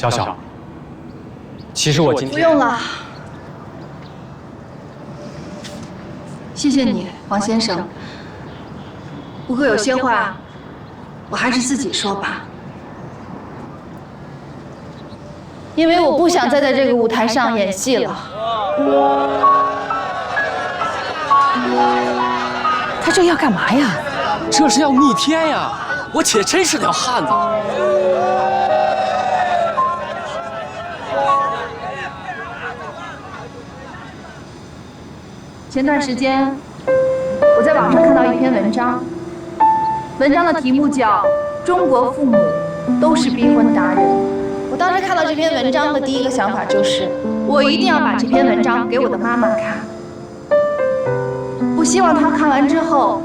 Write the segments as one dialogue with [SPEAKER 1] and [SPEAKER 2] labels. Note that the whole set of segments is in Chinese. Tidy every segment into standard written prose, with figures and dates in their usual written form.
[SPEAKER 1] 小小，其实我今天……
[SPEAKER 2] 不用了，谢谢你，王先生。不过有些话，我还是自己说吧，因为我不想再在这个舞台上演戏了。
[SPEAKER 3] 他这要干嘛呀？
[SPEAKER 4] 这是要逆天呀！我姐真是条汉子。
[SPEAKER 2] 前段时间，我在网上看到一篇文章，文章的题目叫《中国父母都是逼婚达人》。我当时看到这篇文章的第一个想法就是，我一定要把这篇文章给我的妈妈看。我希望她看完之后，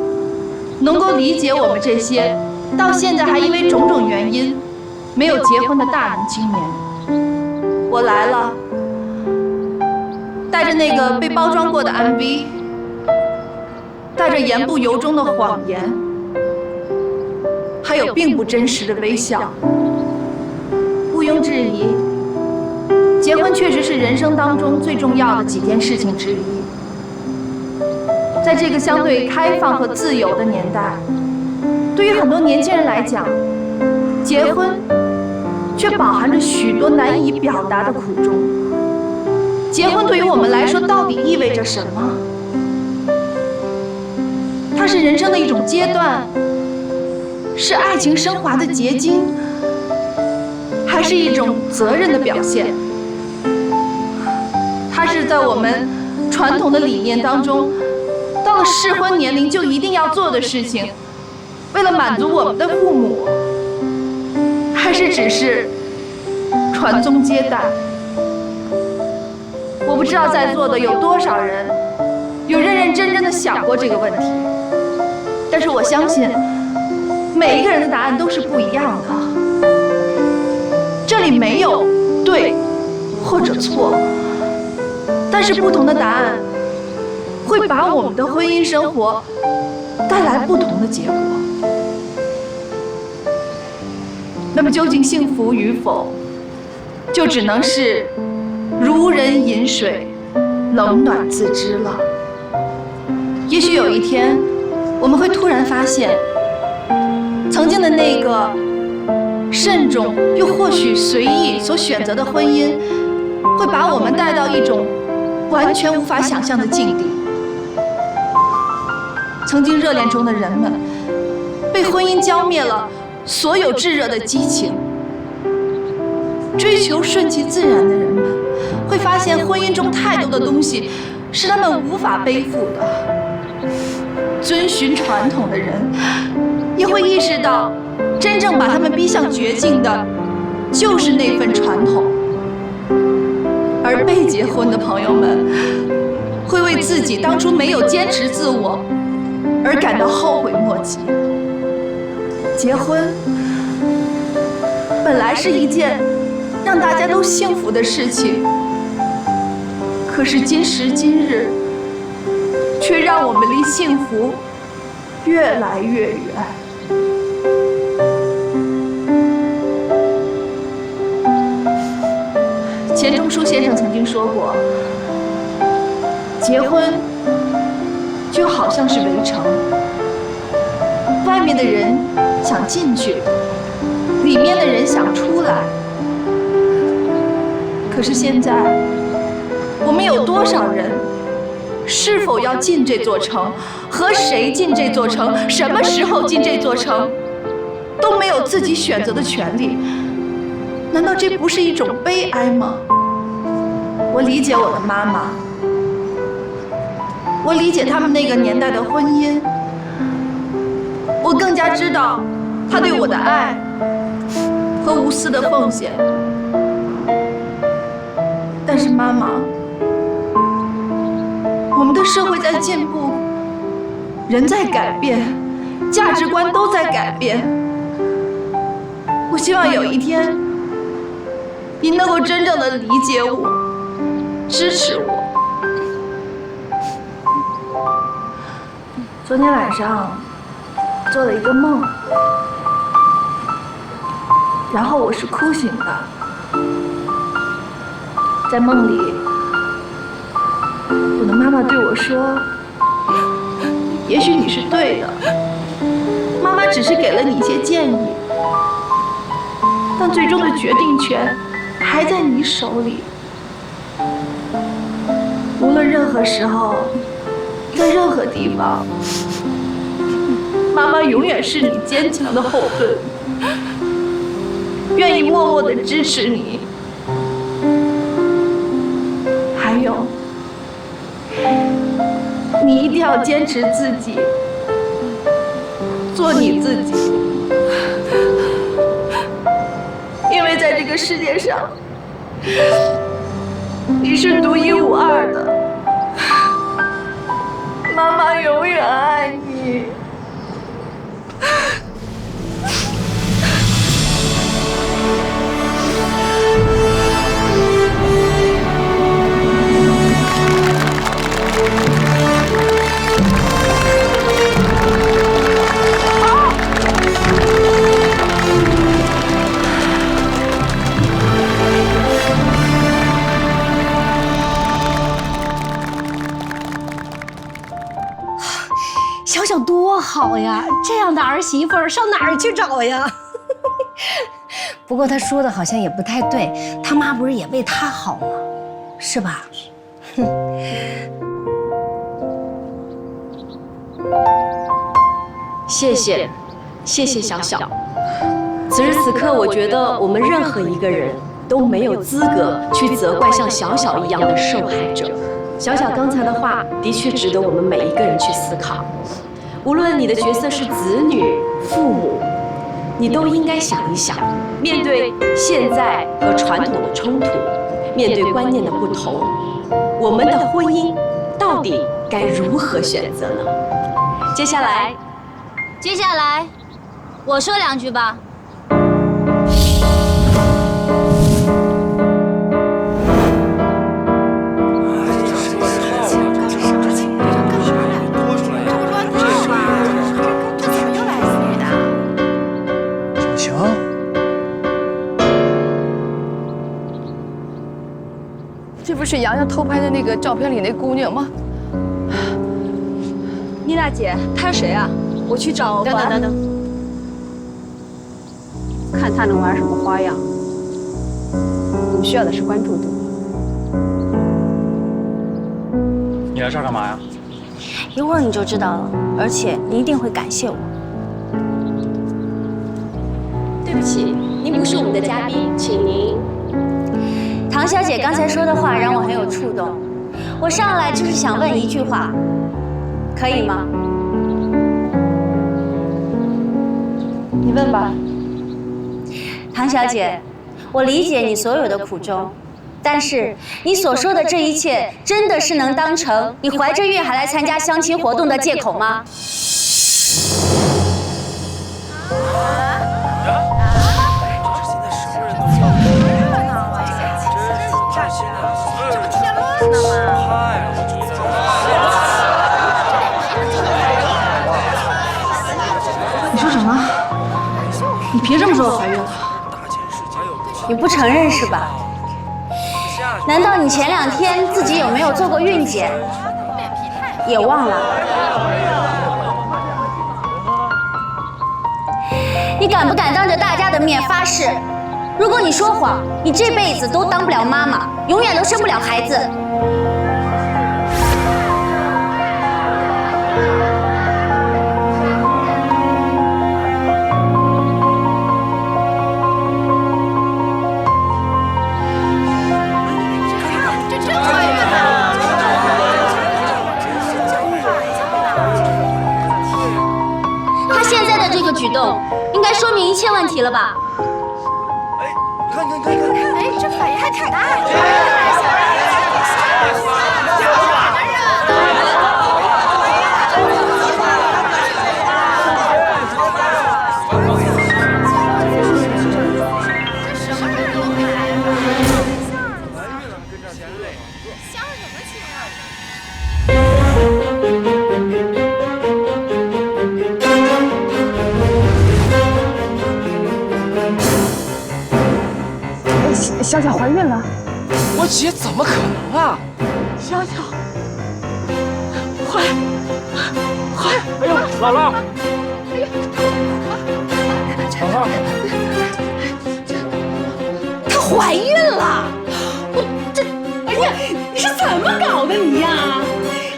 [SPEAKER 2] 能够理解我们这些到现在还因为种种原因没有结婚的大龄青年。我来了。带着那个被包装过的 MV， 带着言不由衷的谎言，还有并不真实的微笑。毋庸置疑，结婚确实是人生当中最重要的几件事情之一。在这个相对开放和自由的年代，对于很多年轻人来讲，结婚却饱含着许多难以表达的苦衷。结婚对于我们来说到底意味着什么？它是人生的一种阶段，是爱情升华的结晶，还是一种责任的表现？它是在我们传统的理念当中，到了适婚年龄就一定要做的事情，为了满足我们的父母，还是只是传宗接代？我不知道在座的有多少人有认认真真的想过这个问题，但是我相信每一个人的答案都是不一样的。这里没有对或者错，但是不同的答案会把我们的婚姻生活带来不同的结果。那么究竟幸福与否，就只能是如人饮水，冷暖自知了。也许有一天，我们会突然发现，曾经的那个慎重又或许随意所选择的婚姻，会把我们带到一种完全无法想象的境地。曾经热恋中的人们，被婚姻浇灭了所有炙热的激情。追求顺其自然的人们，会发现婚姻中太多的东西是他们无法背负的。遵循传统的人，也会意识到，真正把他们逼向绝境的，就是那份传统。而被结婚的朋友们，会为自己当初没有坚持自我而感到后悔莫及。结婚本来是一件让大家都幸福的事情，可是今时今日，却让我们离幸福越来越远。钱钟书先生曾经说过，结婚就好像是围城，外面的人想进去，里面的人想出来。可是现在，我们有多少人，是否要进这座城，和谁进这座城，什么时候进这座城，都没有自己选择的权利？难道这不是一种悲哀吗？我理解我的妈妈，我理解他们那个年代的婚姻，我更加知道她对我的爱和无私的奉献。但是妈妈，我们的社会在进步，人在改变，价值观都在改变。我希望有一天，您能够真正的理解我，支持我。昨天晚上做了一个梦，然后我是哭醒的。在梦里，我的妈妈对我说：“也许你是对的，妈妈只是给了你一些建议，但最终的决定权还在你手里。无论任何时候，在任何地方，妈妈永远是你坚强的后盾，愿意默默地支持你。还有，你一定要坚持自己，做你自己，因为在这个世界上，你是独一无二的。妈妈永远爱你。”
[SPEAKER 3] 小小多好呀，这样的儿媳妇儿上哪儿去找呀？不过他说的好像也不太对，他妈不是也为他好吗？是吧？
[SPEAKER 5] 谢谢小小。此时此刻，我觉得我们任何一个人都没有资格去责怪像小小一样的受害者。小小刚才的话的确值得我们每一个人去思考。无论你的角色是子女、父母，你都应该想一想，面对现在和传统的冲突，面对观念的不同，我们的婚姻到底该如何选择呢？接下来，
[SPEAKER 6] 我说2句吧。
[SPEAKER 7] 这不是洋洋偷拍的那个照片里那姑娘吗？
[SPEAKER 2] 妮娜姐，她是谁啊？我去找。
[SPEAKER 5] 等，
[SPEAKER 8] 看他能玩什么花样。我们需要的是关注度。
[SPEAKER 1] 你来这儿干嘛呀？
[SPEAKER 6] 一会儿你就知道了，而且你一定会感谢我。
[SPEAKER 5] 对不起，您不是我们的嘉宾，请您。
[SPEAKER 6] 唐小姐刚才说的话让我很有触动，我上来就是想问一句话，可以吗？
[SPEAKER 2] 你问吧。
[SPEAKER 6] 唐小姐，我理解你所有的苦衷，但是你所说的这一切，真的是能当成你怀着孕还来参加相亲活动的借口吗？
[SPEAKER 2] 你说什么？你凭什么说我怀孕了？
[SPEAKER 6] 你不承认是吧？难道你前2天自己有没有做过孕检？也忘了？你敢不敢当着大家的面发誓，如果你说谎，你这辈子都当不了妈妈，永远都生不了孩子？他现在的这个举动，应该说明一切问题了吧？
[SPEAKER 2] 哎，这反应还挺大呀！
[SPEAKER 7] 小小怀孕了。
[SPEAKER 4] 我姐怎么可能啊？
[SPEAKER 7] 小小，
[SPEAKER 1] 哎呦，姥姥！老二，
[SPEAKER 3] 她怀孕了！哎呀，你是怎么搞的你呀？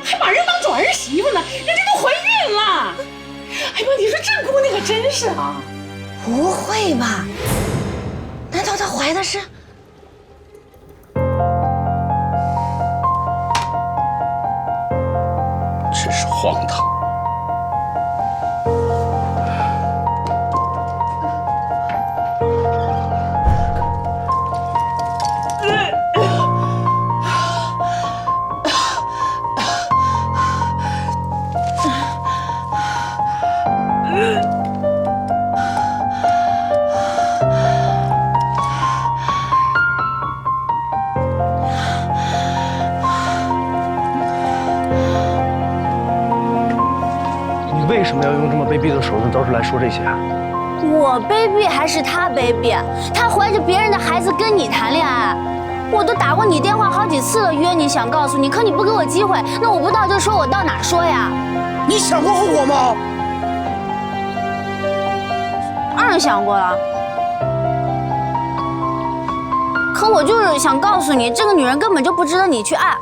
[SPEAKER 3] 还把人当做儿媳妇呢？人家都怀孕了！哎呦，你说这姑娘可真是啊！不会吧？难道她怀的是？
[SPEAKER 9] 真是荒唐！
[SPEAKER 10] 为什么要用这么卑鄙的手段招出来说这些？
[SPEAKER 6] 我卑鄙还是他卑鄙？他怀着别人的孩子跟你谈恋爱，我都打过你电话好几次了，约你想告诉你，可你不给我机会，那我不到就说我到哪说呀？
[SPEAKER 10] 你想过后果吗？
[SPEAKER 6] 当然想过了，可我就是想告诉你，这个女人根本就不值得你去爱。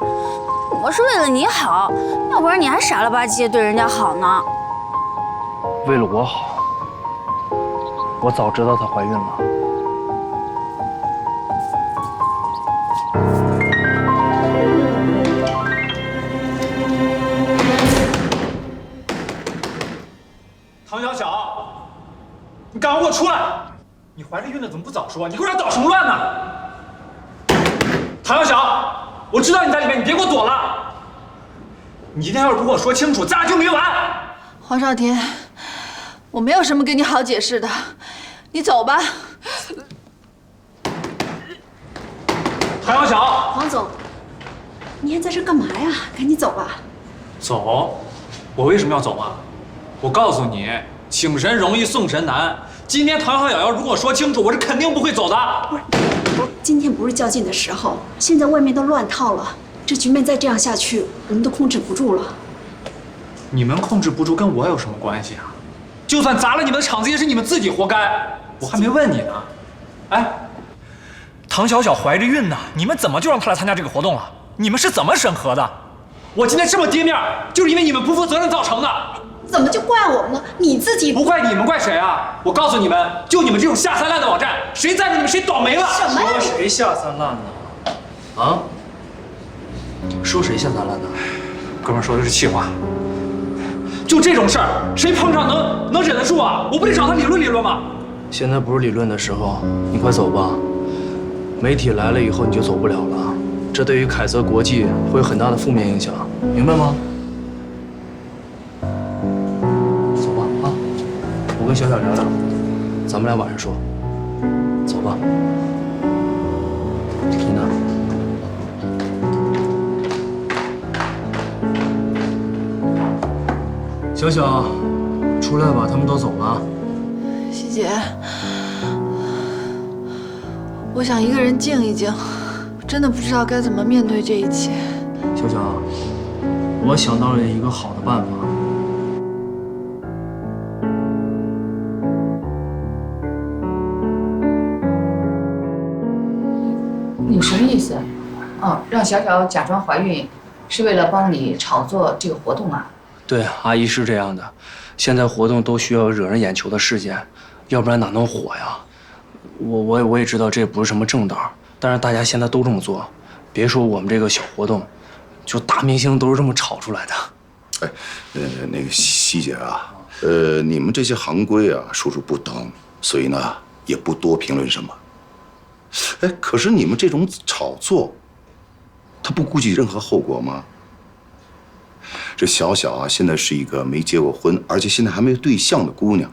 [SPEAKER 6] 我是为了你好，要不然你还傻了吧唧的对人家好呢。
[SPEAKER 10] 为了我好，我早知道她怀孕了。
[SPEAKER 1] 唐小小，你赶快给我出来！你怀着孕了怎么不早说？你给我这捣什么乱呢？唐小小，我知道你在里面，你别给我躲了。你今天要是不跟我说清楚，咱俩就没完。
[SPEAKER 2] 黄少天，我没有什么跟你好解释的，你走吧。
[SPEAKER 1] 唐小小，
[SPEAKER 5] 黄总，你还在这干嘛呀？赶紧走吧。
[SPEAKER 1] 走？我为什么要走啊？我告诉你，请神容易送神难。今天唐小小要如果说清楚，我是肯定不会走的。
[SPEAKER 5] 不是，今天不是较劲的时候，现在外面都乱套了，这局面再这样下去，我们都控制不住了。
[SPEAKER 1] 你们控制不住，跟我有什么关系啊？就算砸了你们的场子，也是你们自己活该。我还没问你呢。哎，唐小小怀着孕呢，你们怎么就让她来参加这个活动了？你们是怎么审核的？我今天这么跌面，就是因为你们不负责任造成的。
[SPEAKER 5] 怎么就怪我们了？你自己
[SPEAKER 1] 不怪你们，怪谁啊？我告诉你们，就你们这种下三滥的网站，谁在乎你们谁倒霉了？
[SPEAKER 5] 什么呀？
[SPEAKER 10] 说谁下三滥呢？啊？说谁下三滥呢？
[SPEAKER 1] 哥们儿说的是气话。就这种事儿，谁碰上能忍得住啊？我不得找他理论理论吗？
[SPEAKER 10] 现在不是理论的时候，你快走吧。媒体来了以后你就走不了了，这对于凯泽国际会有很大的负面影响，明白吗？走吧，啊，我跟小小聊聊，咱们俩晚上说。走吧。你呢？小小，出来吧，他们都走了。
[SPEAKER 2] 希姐，我想一个人静一静，真的不知道该怎么面对这一切。
[SPEAKER 10] 小小，我想到了一个好的办法。
[SPEAKER 11] 你什么意思？哦，让小小假装怀孕，是为了帮你炒作这个活动啊？
[SPEAKER 10] 对，阿姨是这样的，现在活动都需要惹人眼球的事件，要不然哪能火呀？我也知道这不是什么正道，但是大家现在都这么做，别说我们这个小活动，就大明星都是这么炒出来的。
[SPEAKER 9] 哎，那个希姐啊，你们这些行规啊，叔叔不懂，所以呢也不多评论什么。哎，可是你们这种炒作，他不顾及任何后果吗？这小小啊，现在是一个没结过婚，而且现在还没有对象的姑娘，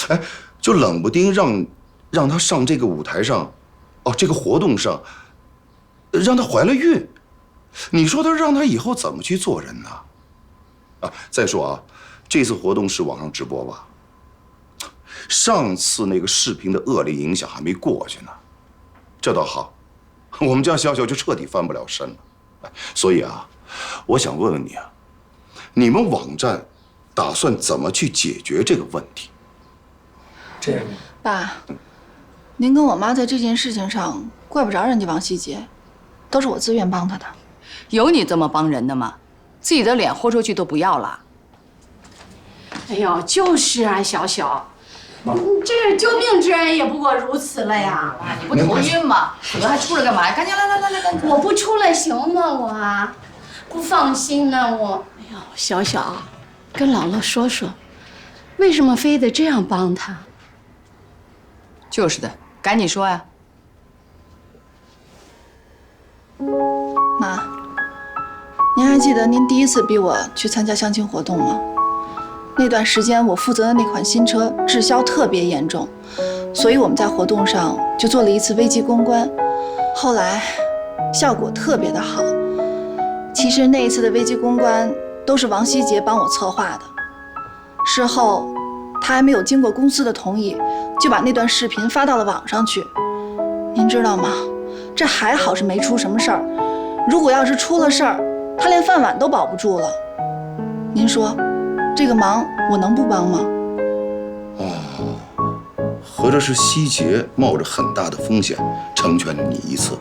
[SPEAKER 9] 哎，就冷不丁让她上这个舞台上，哦，这个活动上，让她怀了孕，你说她让她以后怎么去做人呢？啊，再说啊，这次活动是网上直播吧？上次那个视频的恶劣影响还没过去呢，这倒好，我们家小小就彻底翻不了身了。所以啊，我想问问你啊，你们网站打算怎么去解决这个问题？
[SPEAKER 10] 这个
[SPEAKER 2] 爸，您跟我妈在这件事情上怪不着人家王希杰，都是我自愿帮她的。
[SPEAKER 11] 有你这么帮人的吗？自己的脸豁出去都不要了。
[SPEAKER 8] 哎呦，就是啊，小小，这救命之恩也不过如此了呀！
[SPEAKER 11] 你不头晕吗？否则还出来干嘛呀？赶紧来，赶紧！
[SPEAKER 8] 我不出来行吗？我不放心呢，我。哎呦，小小，跟姥姥说说，为什么非得这样帮他？
[SPEAKER 11] 就是的，赶紧说呀！
[SPEAKER 2] 妈，您还记得您第一次逼我去参加相亲活动吗？那段时间我负责的那款新车滞销特别严重，所以我们在活动上就做了一次危机公关，后来效果特别的好。其实那一次的危机公关都是王希杰帮我策划的，事后他还没有经过公司的同意，就把那段视频发到了网上去。您知道吗？这还好是没出什么事儿，如果要是出了事儿，他连饭碗都保不住了。您说，这个忙我能不帮吗？
[SPEAKER 9] 哦，合着是希杰冒着很大的风险成全了你一次。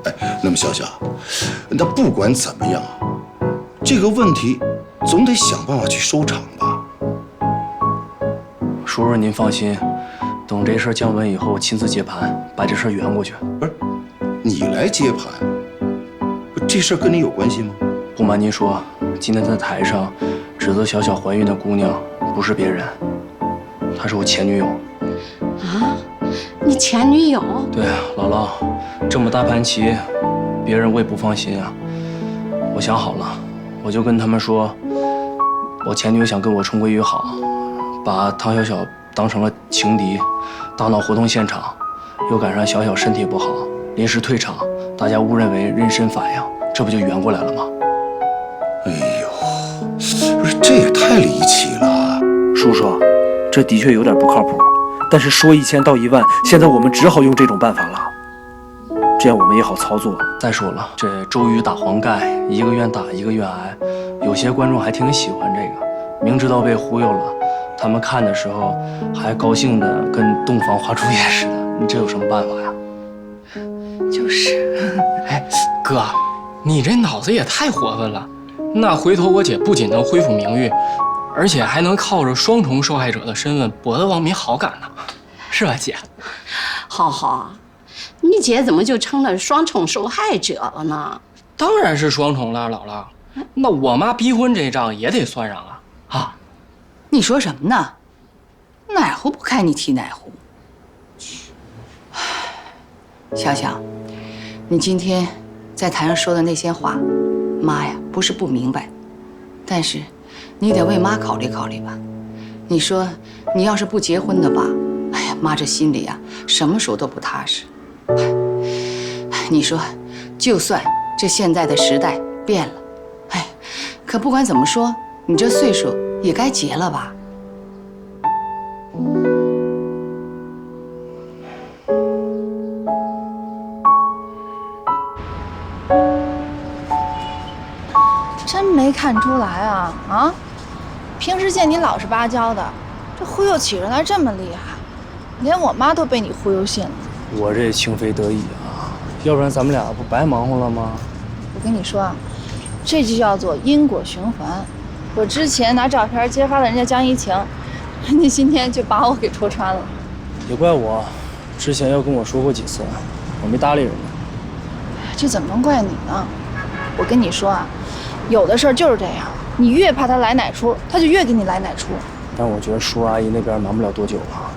[SPEAKER 9] 哎，那么小小，那不管怎么样，这个问题总得想办法去收场吧。
[SPEAKER 10] 叔叔您放心，等这事儿降温以后，亲自接盘，把这事儿圆过去。
[SPEAKER 9] 不是，你来接盘，这事儿跟你有关系吗？
[SPEAKER 10] 不瞒您说，今天在台上指责小小怀孕的姑娘不是别人，她是我前女友。
[SPEAKER 8] 啊，你前女友？
[SPEAKER 10] 对，姥姥，这么大盘棋，别人我也不放心啊。我想好了，我就跟他们说，我前女友想跟我重归于好，把唐小小当成了情敌，大闹活动现场，又赶上小小身体不好，临时退场，大家误认为妊娠反应，这不就圆过来了吗？
[SPEAKER 9] 哎呦，不是，这也太离奇了。
[SPEAKER 12] 叔叔，这的确有点不靠谱，但是说1000道1万，现在我们只好用这种办法了，这样我们也好操作。
[SPEAKER 10] 再说了，这周瑜打黄盖，一个愿打一个愿挨，有些观众还挺喜欢这个，明知道被忽悠了，他们看的时候还高兴的跟洞房花烛夜似的，你这有什么办法呀？
[SPEAKER 4] 就是，哎，哥，你这脑子也太活泛了。那回头我姐不仅能恢复名誉，而且还能靠着双重受害者的身份博得网民好感呢，是吧，姐？
[SPEAKER 8] 好好，你姐怎么就成了双重受害者了呢？
[SPEAKER 4] 当然是双重了，姥姥。那我妈逼婚这账也得算上啊！啊，
[SPEAKER 11] 你说什么呢？哪壶不开你提哪壶。小小，你今天在台上说的那些话，妈呀，不是不明白，但是你得为妈考虑考虑吧。你说你要是不结婚的话，哎呀，妈这心里啊，什么时候都不踏实。你说，就算这现在的时代变了，哎，可不管怎么说，你这岁数也该结了吧？
[SPEAKER 2] 真没看出来啊啊！平时见你老实巴交的，这忽悠起人来这么厉害，连我妈都被你忽悠信了。
[SPEAKER 12] 我这情非得已啊，要不然咱们俩不白忙活了吗？
[SPEAKER 2] 我跟你说啊，这就叫做因果循环。我之前拿照片揭发了人家江一晴，人家今天就把我给戳穿了。
[SPEAKER 12] 也怪我，之前要跟我说过几次，我没搭理人家。
[SPEAKER 2] 这怎么能怪你呢？我跟你说啊，有的事儿就是这样，你越怕他来哪出，他就越给你来哪出。
[SPEAKER 12] 但我觉得叔阿姨那边瞒不了多久了。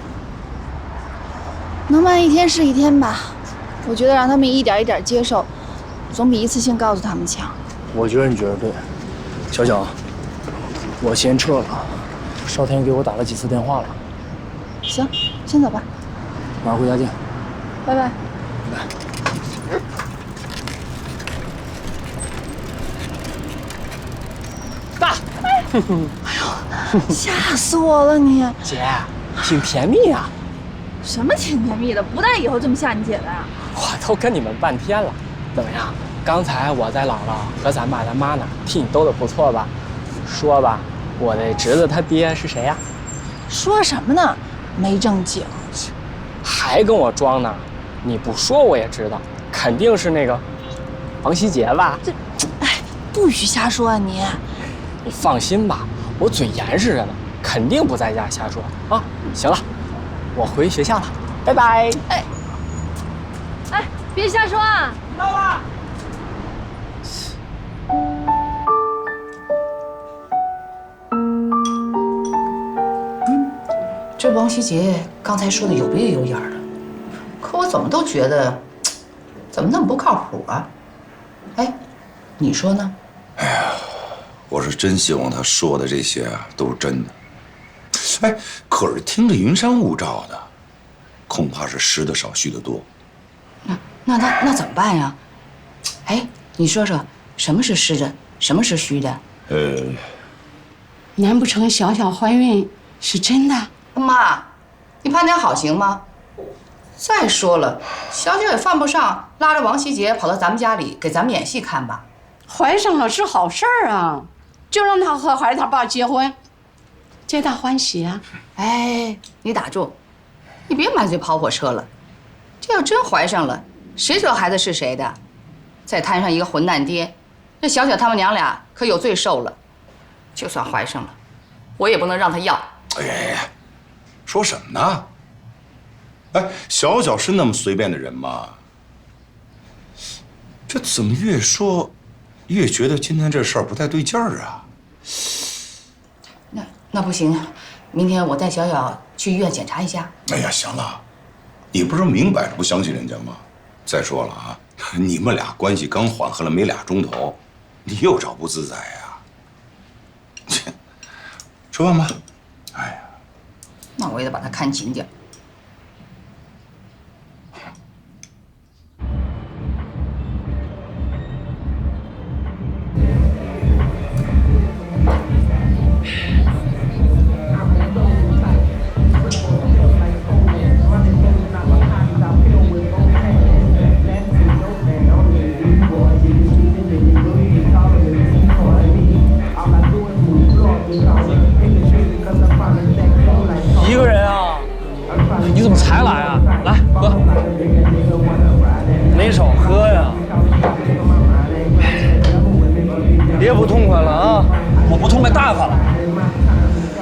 [SPEAKER 2] 能瞒一天是一天吧。我觉得让他们一点一点接受，总比一次性告诉他们强。
[SPEAKER 12] 我觉得你觉得对。小小，我先撤了。少天给我打了几次电话了。
[SPEAKER 2] 行，先走吧。
[SPEAKER 12] 晚上回家见。
[SPEAKER 2] 拜拜。
[SPEAKER 12] 拜拜。
[SPEAKER 4] 爸。
[SPEAKER 2] 哎呦，吓死我了你！
[SPEAKER 4] 姐，挺甜蜜啊。
[SPEAKER 2] 什么挺甜蜜的？不带以后这么吓你姐的呀？
[SPEAKER 4] 我都跟你们半天了，怎么样？刚才我在姥姥和咱爸咱妈那儿替你兜的不错吧？说吧，我那侄子他爹是谁呀？
[SPEAKER 2] 说什么呢？没正经，
[SPEAKER 4] 还跟我装呢？你不说我也知道，肯定是那个王希杰吧？
[SPEAKER 2] 不许瞎说啊你！
[SPEAKER 4] 你放心吧，我嘴严实着呢，肯定不在家瞎说啊。行了，我回学校了，拜拜。
[SPEAKER 3] 哎，别瞎说啊！
[SPEAKER 4] 到了。
[SPEAKER 11] 这王希杰刚才说的有鼻子有眼的，可我怎么都觉得，怎么那么不靠谱啊？哎，你说呢？
[SPEAKER 9] 哎呀，我是真希望他说的这些啊都是真的。哎，可是听着云山雾罩的，恐怕是实的少，虚的多。
[SPEAKER 11] 那怎么办呀？哎，你说说，什么是实的，什么是虚的？
[SPEAKER 8] 难不成小小怀孕是真的？
[SPEAKER 11] 妈，你判点好行吗？再说了，小小也犯不上拉着王希杰跑到咱们家里给咱们演戏看吧。
[SPEAKER 8] 怀上了是好事儿啊，就让他和孩子他爸结婚，皆大欢喜啊。
[SPEAKER 11] 哎，你打住，你别满嘴跑火车了。这要真怀上了，谁知道孩子是谁的？再摊上一个混蛋爹，这小小他们娘俩可有罪受了。就算怀上了，我也不能让他要。
[SPEAKER 9] 哎，说什么呢？哎，小小是那么随便的人吗？这怎么越说越觉得今天这事儿不太对劲儿啊？
[SPEAKER 11] 那不行，明天我带小小去医院检查一下。
[SPEAKER 9] 哎呀，行了，你不是明摆着不相信人家吗？再说了啊，你们俩关系刚缓和了没2钟头，你又找不自在呀？切，吃饭吧。哎呀，
[SPEAKER 11] 那我也得把他看紧点。
[SPEAKER 1] 一个人啊？你怎么才来啊？来喝，
[SPEAKER 12] 没少喝呀。别不痛快了啊！
[SPEAKER 1] 我不痛快大发了。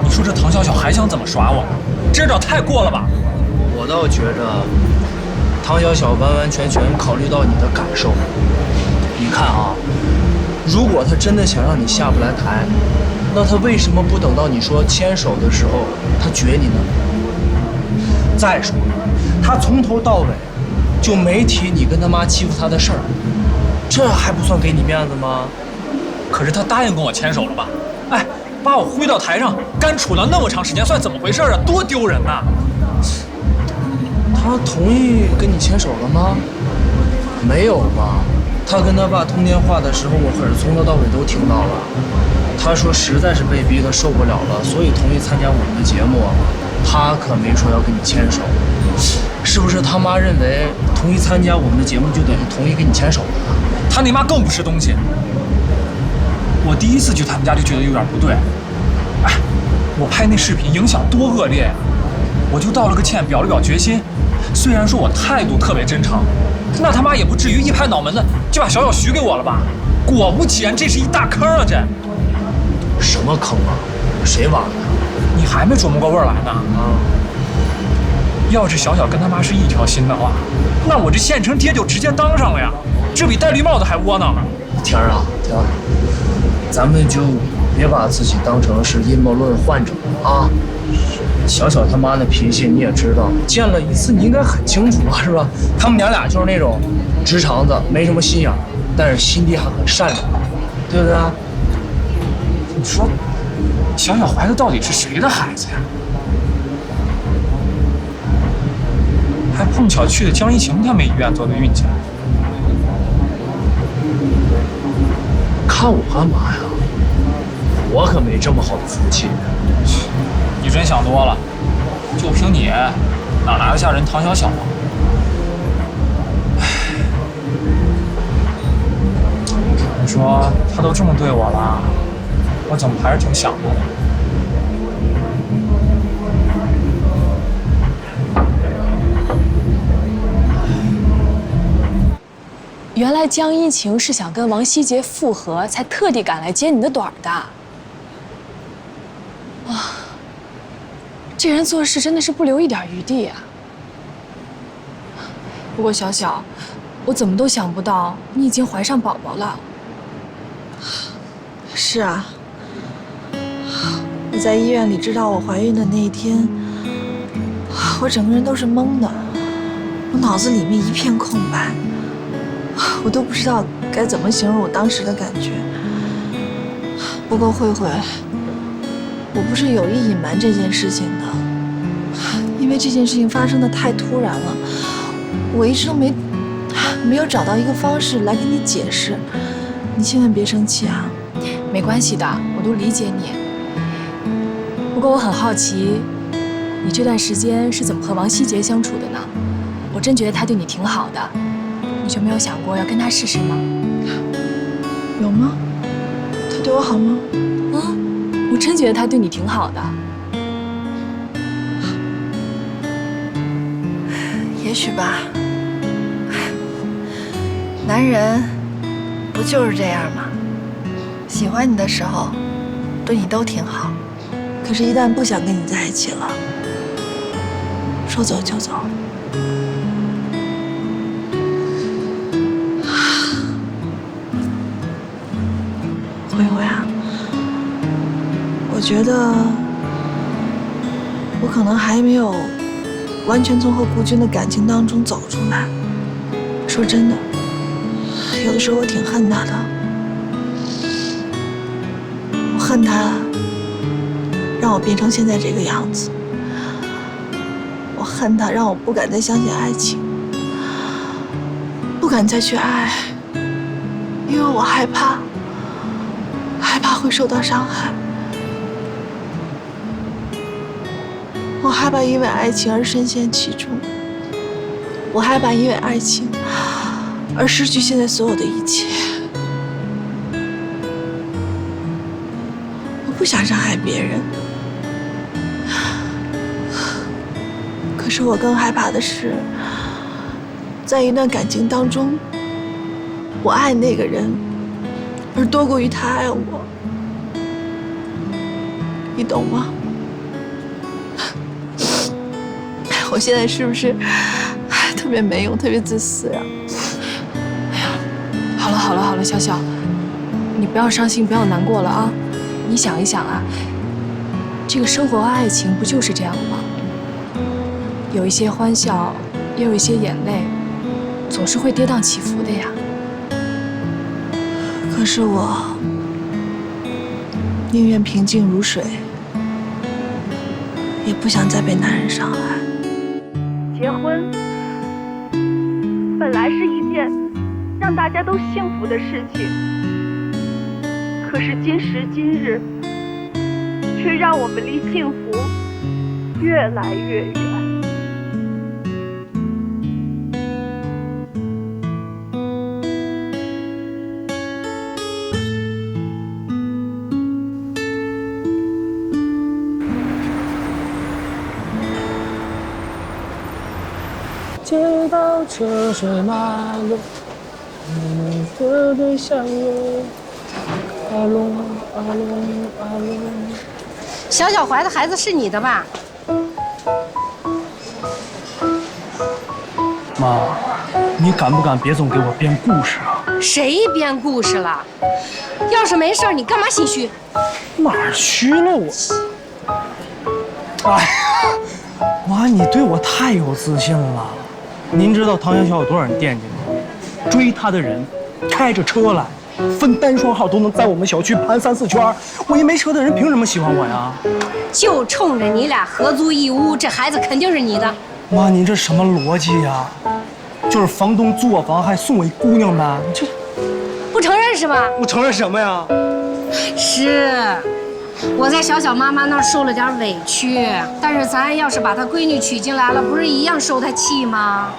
[SPEAKER 1] 你说这唐小小还想怎么耍我？这有点太过了吧？
[SPEAKER 10] 我倒觉着，唐小小完完全全考虑到你的感受。你看啊，如果他真的想让你下不来台，那他为什么不等到你说牵手的时候，他撅你呢？再说了，他从头到尾就没提你跟他妈欺负他的事儿，这还不算给你面子吗？
[SPEAKER 1] 可是他答应跟我牵手了吧？哎，把我挥到台上，干杵了那么长时间，算怎么回事啊？多丢人呐！
[SPEAKER 10] 他同意跟你牵手了吗？没有吧？他跟他爸通电话的时候，我可是从头到尾都听到了。他说实在是被逼得受不了了，所以同意参加我们的节目。他可没说要跟你牵手，是不是他妈认为同意参加我们的节目就等于同意跟你牵手了？
[SPEAKER 1] 他那妈更不是东西。我第一次去他们家就觉得有点不对。哎，我拍那视频影响多恶劣呀！我就道了个歉，表了表决心。虽然说我态度特别真诚，那他妈也不至于一拍脑门子就把小小许给我了吧？果不其然，这是一大坑啊！这
[SPEAKER 10] 什么坑啊？谁挖的？
[SPEAKER 1] 你还没琢磨过味儿来呢啊！要是小小跟他妈是一条心的话，那我这现成爹就直接当上了呀！这比戴绿帽子还窝囊呢。
[SPEAKER 10] 天儿啊，天儿，咱们就别把自己当成是阴谋论患者啊！小小他妈那脾气你也知道，见了一次你应该很清楚是吧？他们娘俩就是那种直肠子，没什么心眼，但是心地还很善良，对不对？
[SPEAKER 1] 你说，小小怀的到底是谁的孩子呀？还碰巧去的江一晴他们医院做的孕检。
[SPEAKER 10] 看我干嘛呀？我可没这么好的福气。
[SPEAKER 1] 你真想多了，就凭你，哪拿得下人唐小小啊？唉，你说他都这么对我了，我怎么还是挺想他的？
[SPEAKER 5] 原来江一晴是想跟王希杰复合，才特地赶来揭你的短的。哇，这人做事真的是不留一点余地啊！不过小小，我怎么都想不到你已经怀上宝宝了。
[SPEAKER 2] 是啊，我在医院里知道我怀孕的那一天，我整个人都是懵的，我脑子里面一片空白，我都不知道该怎么形容我当时的感觉。不过慧慧，我不是有意隐瞒这件事情的，因为这件事情发生的太突然了，我一直都没有找到一个方式来跟你解释，你千万别生气啊。
[SPEAKER 5] 没关系的，我都理解你。不过我很好奇，你这段时间是怎么和王希杰相处的呢？我真觉得他对你挺好的，你就没有想过要跟他试试吗？
[SPEAKER 2] 有吗？他对我好吗？
[SPEAKER 5] 我真觉得他对你挺好的。
[SPEAKER 2] 也许吧。男人不就是这样吗？喜欢你的时候，对你都挺好，可是，一旦不想跟你在一起了，说走就走。慧慧啊，我觉得我可能还没有完全从和顾军的感情当中走出来。说真的，有的时候我挺恨他的。我恨他让我变成现在这个样子，我恨他让我不敢再相信爱情，不敢再去爱，因为我害怕会受到伤害。我害怕因为爱情而深陷其中，我害怕因为爱情而失去现在所有的一切。我不想伤害别人，可是我更害怕的是，在一段感情当中，我爱那个人，而多过于他爱我。你懂吗？我现在是不是特别没用，特别自私呀？
[SPEAKER 5] 好了，小小，你不要伤心，不要难过了啊！你想一想啊，这个生活和爱情不就是这样吗？有一些欢笑，也有一些眼泪，总是会跌宕起伏的呀。
[SPEAKER 2] 可是我宁愿平静如水，也不想再被男人伤害。
[SPEAKER 13] 结婚本来是一件让大家都幸福的事情，可是今时今日，却让我们离幸福越来越远。
[SPEAKER 10] 街道车水马龙，你的对象有阿龙阿龙阿龙。
[SPEAKER 3] 小小怀的孩子是你的吧？
[SPEAKER 12] 妈，你敢不敢别总给我编故事啊？
[SPEAKER 3] 谁编故事了？要是没事，你干嘛心虚？
[SPEAKER 12] 哪儿虚了我？哎呀，妈，你对我太有自信了。您知道唐小小有多少人惦记吗？追她的人开着车来，分单双号都能在我们小区盘3、4圈。我一没车的人凭什么喜欢我呀？
[SPEAKER 3] 就冲着你俩合租一屋，这孩子肯定是你的。
[SPEAKER 12] 妈，您这什么逻辑呀？就是房东租我房还送我一姑娘呗，这
[SPEAKER 3] 不承认是吧？
[SPEAKER 12] 我承认什么呀？
[SPEAKER 3] 是，我在小小妈妈那儿受了点委屈，但是咱要是把她闺女娶进来了，不是一样受她气吗？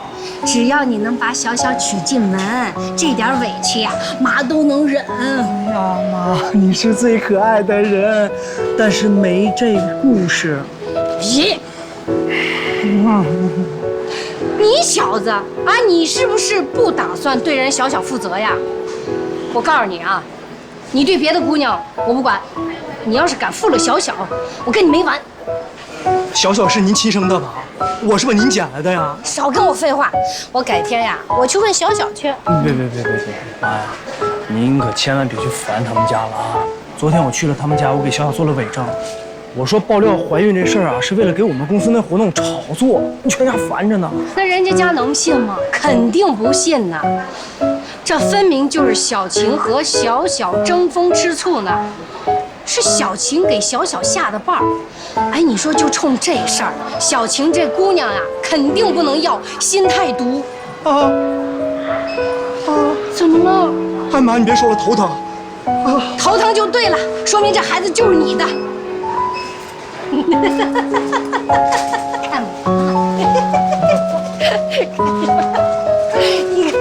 [SPEAKER 3] 只要你能把小小娶进门，这点委屈呀，妈都能忍。
[SPEAKER 12] 哎呀，妈，你是最可爱的人，但是没这故事。
[SPEAKER 3] 咦，你小子啊，你是不是不打算对人小小负责呀？我告诉你啊，你对别的姑娘我不管，你要是敢负了小小，我跟你没完。
[SPEAKER 12] 小小是您亲生的吧？我是把您捡来的呀。
[SPEAKER 3] 少跟我废话，我改天呀，我去问小小去。
[SPEAKER 12] 别，妈呀，您可千万别去烦他们家了啊！昨天我去了他们家，我给小小做了伪证。我说爆料怀孕这事儿啊，是为了给我们公司那活动炒作，你全家烦着呢。
[SPEAKER 3] 那人家能信吗？肯定不信呐！这分明就是小晴和小小争风吃醋呢，是小晴给小小下的绊儿。哎，你说就冲这事儿，小晴这姑娘呀，肯定不能要，心太毒。怎么了？
[SPEAKER 12] 哎妈，你别说了，头疼。
[SPEAKER 3] 头疼就对了，说明这孩子就是你的。看我，你看。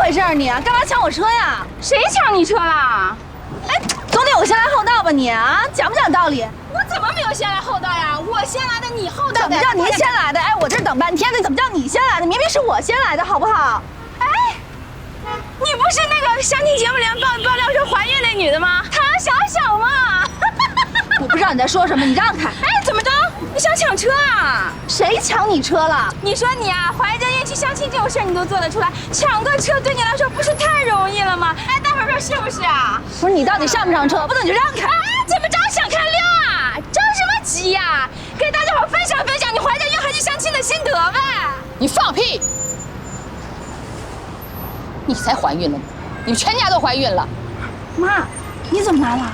[SPEAKER 2] 回事你啊？干嘛抢我车呀？谁抢你车啦？哎，总得有先来后到吧你啊？讲不讲道理？我怎么没有先来后到呀？我先来的，你后到的。怎么叫您先来的？哎，我这等半天的，怎么叫你先来的？明明是我先来的，好不好？哎，你不是那个相亲节目里面爆料说怀孕那女的吗？唐小小吗？我不知道你在说什么，你让开！哎，怎么着？你想抢车啊？谁抢你车了？你说你啊，怀着孕去相亲这种事你都做得出来，抢个车对你来说不是太容易了吗？哎，大伙说是不是啊？不是你到底上不上车？不懂你就让开！哎，怎么着想看溜啊？着什么急呀？给大家伙分享分享你怀着孕还去相亲的心得呗！
[SPEAKER 11] 你放屁！你才怀孕了呢，你们全家都怀孕了。
[SPEAKER 2] 妈，你怎么来了？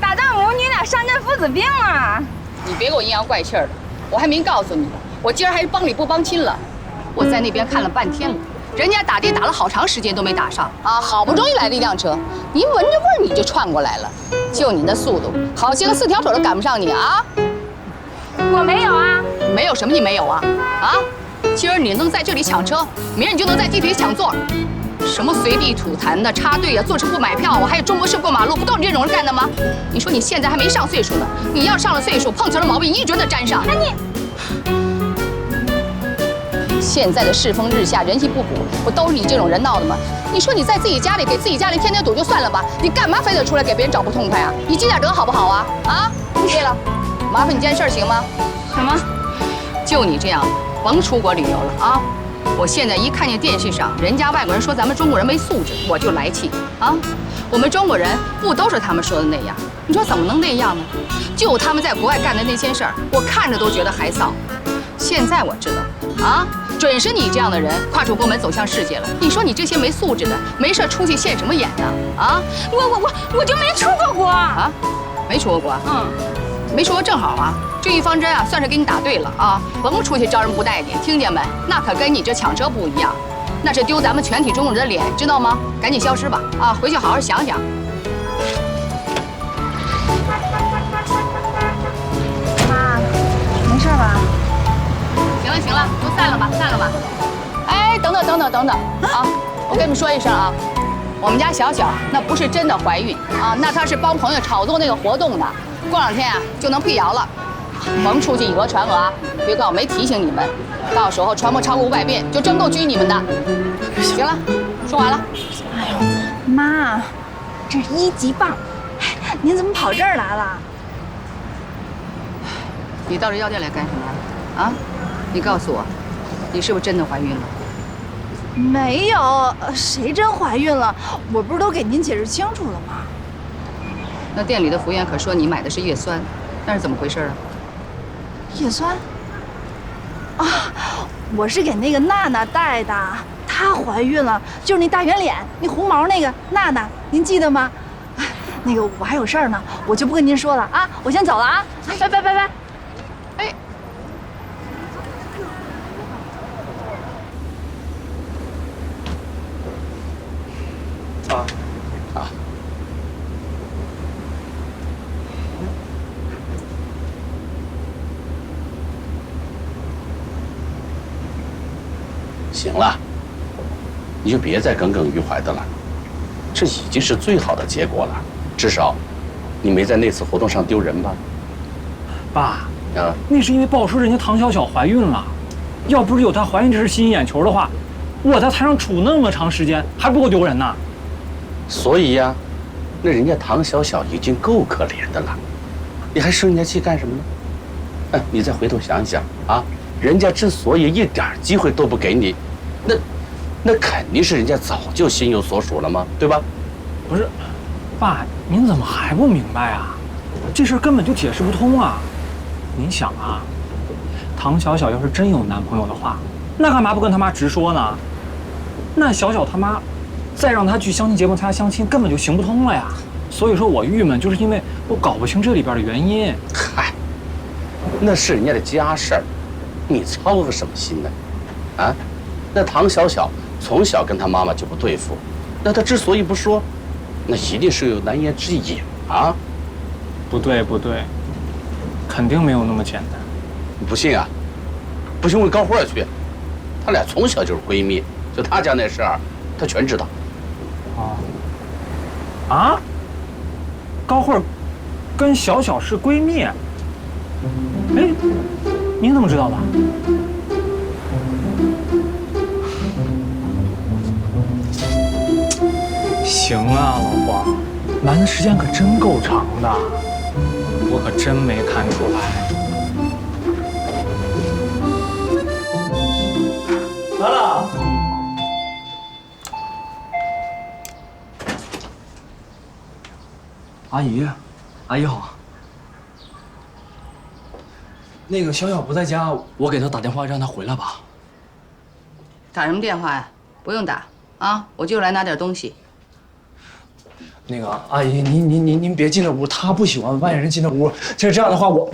[SPEAKER 13] 打仗母女俩上阵父子兵啊！
[SPEAKER 11] 你别给我阴阳怪气的，我还没告诉你呢，我今儿还是帮理不帮亲了。我在那边看了半天了，人家打的打了好长时间都没打上啊，好不容易来了一辆车，你一闻着味儿你就窜过来了，就你那速度，好些个4条腿都赶不上你啊！
[SPEAKER 13] 我没有啊，
[SPEAKER 11] 没有什么你没有啊？啊，今儿你能在这里抢车，明儿你就能在地铁里抢座。什么随地吐痰的、插队啊、坐车不买票，我还有中国式过马路，不都是你这种人干的吗？你说你现在还没上岁数呢，你要上了岁数，碰瓷的毛病一准得沾上。哎你，现在的世风日下，人心不古，不都是你这种人闹的吗？你说你在自己家里给自己家里添点堵就算了吧，你干嘛非得出来给别人找不痛快啊？你积点德好不好啊？啊，对了，麻烦你件事行吗？
[SPEAKER 13] 什么？
[SPEAKER 11] 就你这样，甭出国旅游了啊！我现在一看见电视上人家外国人说咱们中国人没素质，我就来气啊！我们中国人不都是他们说的那样？你说怎么能那样呢？就他们在国外干的那些事儿，我看着都觉得害臊。现在我知道啊，准是你这样的人跨出国门走向世界了。你说你这些没素质的，没事出去现什么眼呢？啊，
[SPEAKER 13] 我就没出过国
[SPEAKER 11] 啊，没出过国，没出国正好啊。这一方针啊，算是给你打对了啊！甭出去招人不待见，听见没？那可跟你这抢车不一样，那是丢咱们全体中国人的脸，知道吗？赶紧消失吧！啊，回去好好想想。
[SPEAKER 2] 妈，
[SPEAKER 11] 吧，散了吧。哎，等等啊！我跟你们说一声啊，我们家小小那不是真的怀孕啊，那她是帮朋友炒作那个活动的，过2天啊就能辟谣了。甭出去以讹传讹啊！别怪我没提醒你们，到时候传播超过500遍，就真够拘你们的。行了，说完了。
[SPEAKER 2] 哎呦，妈，这是1级棒，您怎么跑这儿来了？
[SPEAKER 11] 你到这药店来干什么？啊？你告诉我，你是不是真的怀孕了？
[SPEAKER 2] 没有，谁真怀孕了？我不是都给您解释清楚了吗？
[SPEAKER 11] 那店里的服务员可说你买的是叶酸，那是怎么回事啊？
[SPEAKER 2] 叶酸？啊，我是给那个娜娜带的，她怀孕了，就是那大圆脸、那红毛那个娜娜，您记得吗？那个我还有事儿呢，我就不跟您说了啊，我先走了啊，拜拜拜拜。哎。
[SPEAKER 9] 啊。行了，你就别再耿耿于怀的了，这已经是最好的结果了。至少，你没在那次活动上丢人吧？
[SPEAKER 12] 爸，
[SPEAKER 10] 啊，
[SPEAKER 12] 那是因为报说人家唐小小怀孕了，要不是有她怀孕这事吸引眼球的话，我在台上杵那么长时间，还不够丢人呢。
[SPEAKER 10] 所以呀，那人家唐小小已经够可怜的了，你还生人家气干什么呢？你再回头想想啊，人家之所以一点机会都不给你，那肯定是人家早就心有所属了嘛，对吧？
[SPEAKER 12] 不是，爸，您怎么还不明白啊？这事儿根本就解释不通啊！您想啊，唐小小要是真有男朋友的话，那干嘛不跟他妈直说呢？那小小他妈再让他去相亲节目参加相亲，根本就行不通了呀。所以说我郁闷，就是因为我搞不清这里边的原因。
[SPEAKER 10] 嗨，那是人家的家事儿，你操个什么心呢？啊，那唐小小从小跟他妈妈就不对付，那他之所以不说，那一定是有难言之隐啊。
[SPEAKER 12] 不对，肯定没有那么简单。
[SPEAKER 10] 你不信啊？不信问高慧去，他俩从小就是闺蜜，就他家那事儿，他全知道。
[SPEAKER 12] 哦。啊？高慧跟小小是闺蜜？哎，您怎么知道的？行啊，老黄，瞒的时间可真够长的，我可真没看出来。来了。
[SPEAKER 10] 阿姨，阿姨好。那个小小不在家，我给她打电话让她回来吧。
[SPEAKER 11] 打什么电话呀？不用打啊，我就来拿点东西。
[SPEAKER 12] 那个阿姨，您别进这屋，她不喜欢外人进这屋。其实这样的话，我。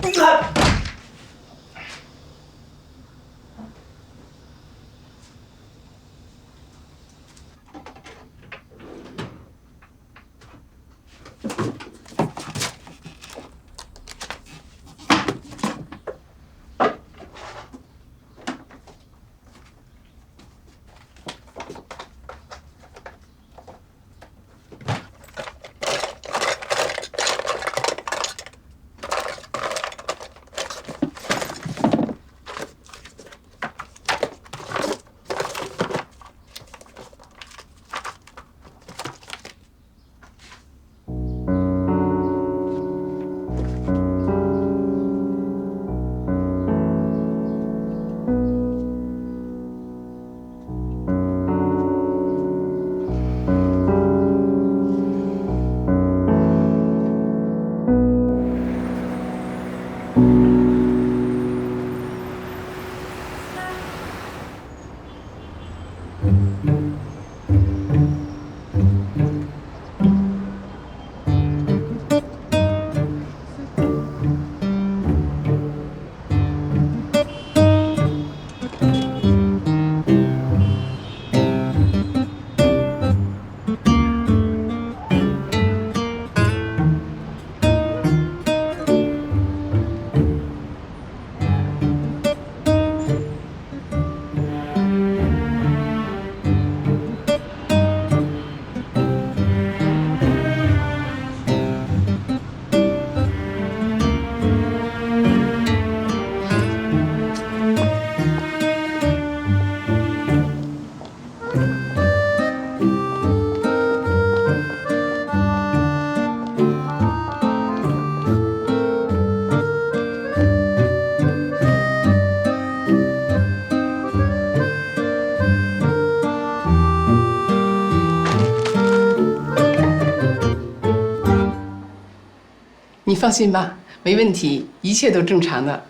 [SPEAKER 11] 你放心吧，没问题，一切都正常的。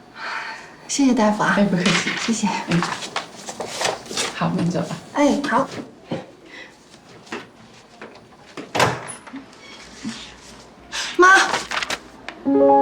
[SPEAKER 2] 谢谢大夫啊。
[SPEAKER 11] 哎，不客气，
[SPEAKER 2] 谢谢。
[SPEAKER 11] 好，那你走吧。
[SPEAKER 2] 哎，好。妈。